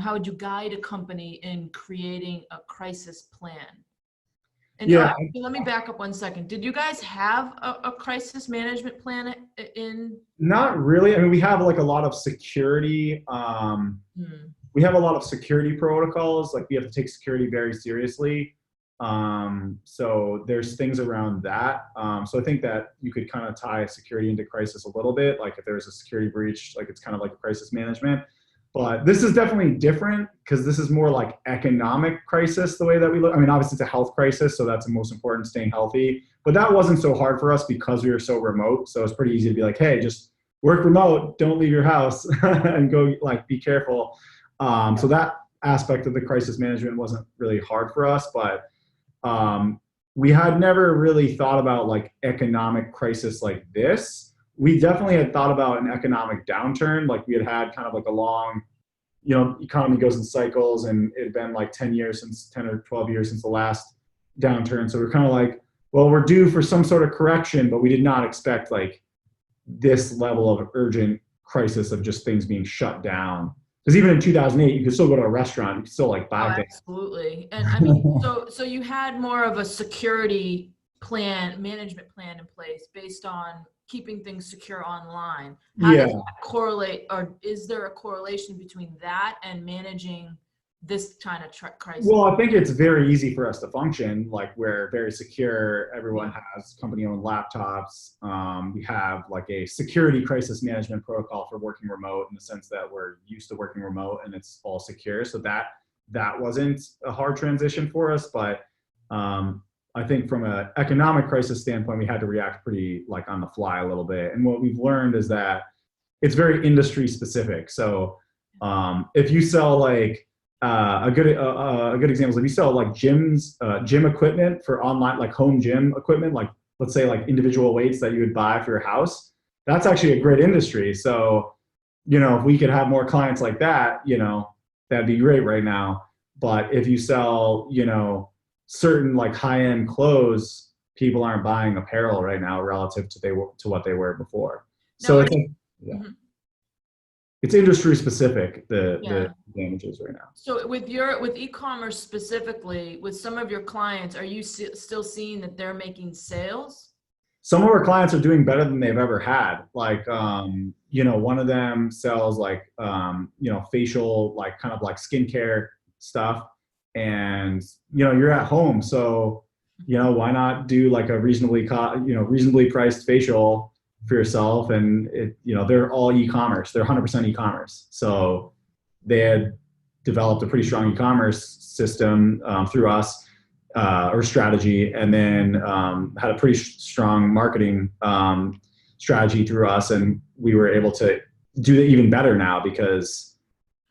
how would you guide a company in creating a crisis plan? And Yeah. let me back up 1 second. Did you guys have a crisis management plan in? Not really. I mean, we have like a lot of security. We have a lot of security protocols. Like we have to take security very seriously. So there's things around that. So I think that you could kind of tie security into crisis a little bit. Like if there's a security breach, like it's kind of like a crisis management. But this is definitely different because this is more like economic crisis the way that we look. I mean, obviously it's a health crisis, so that's the most important, staying healthy. But that wasn't so hard for us because we were so remote. So it's pretty easy to be like, hey, just work remote, don't leave your house and go like be careful. So that aspect of the crisis management wasn't really hard for us, but we had never really thought about like economic crisis like this. We definitely had thought about an economic downturn. Like we had had kind of like a long, economy goes in cycles, and it had been like 10 or 12 years since the last downturn. So we're kind of like, well, we're due for some sort of correction, but we did not expect like this level of urgent crisis of just things being shut down. Because even in 2008, you could still go to a restaurant, you could still like buy things. Absolutely. And I mean, so you had more of a security plan, management plan in place based on keeping things secure online. How does that correlate, or is there a correlation between that and managing this kind of crisis? Well, I think it's very easy for us to function. Like we're very secure. Everyone has company-owned laptops. We have like a security crisis management protocol for working remote, in the sense that we're used to working remote and it's all secure. So that wasn't a hard transition for us. But I think from an economic crisis standpoint, we had to react pretty like on the fly a little bit. And what we've learned is that it's very industry specific. So if you sell like a good example is if you sell like gym equipment for online, like home gym equipment, like let's say like individual weights that you would buy for your house, that's actually a great industry. So, if we could have more clients like that, that'd be great right now. But if you sell, certain like high-end clothes, people aren't buying apparel right now relative to what they were before. So it's like, it's industry specific, the damages right now. So with e-commerce specifically, with some of your clients, are you still seeing that they're making sales? Some of our clients are doing better than they've ever had. Like, one of them sells like, facial, like kind of like skincare stuff. And, you're at home. So, why not do like a reasonably priced facial for yourself? And they're all e-commerce. They're 100% e-commerce. So they had developed a pretty strong e-commerce system through us, or strategy, and then had a pretty strong marketing strategy through us. And we were able to do it even better now because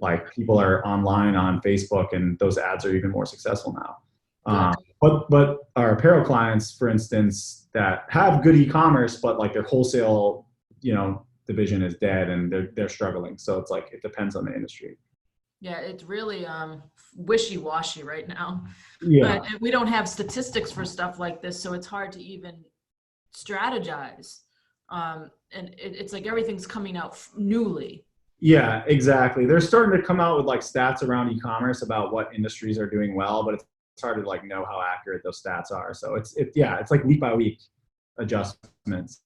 like people are online on Facebook, and those ads are even more successful now. But our apparel clients, for instance, that have good e-commerce, but like their wholesale, division is dead, and they're struggling. So it's like, it depends on the industry. Yeah, it's really wishy-washy right now. Yeah. But we don't have statistics for stuff like this, so it's hard to even strategize. And it's like everything's coming out newly. Yeah, exactly. They're starting to come out with like stats around e-commerce about what industries are doing well, but it's hard to like know how accurate those stats are. So it's like week by week adjustments.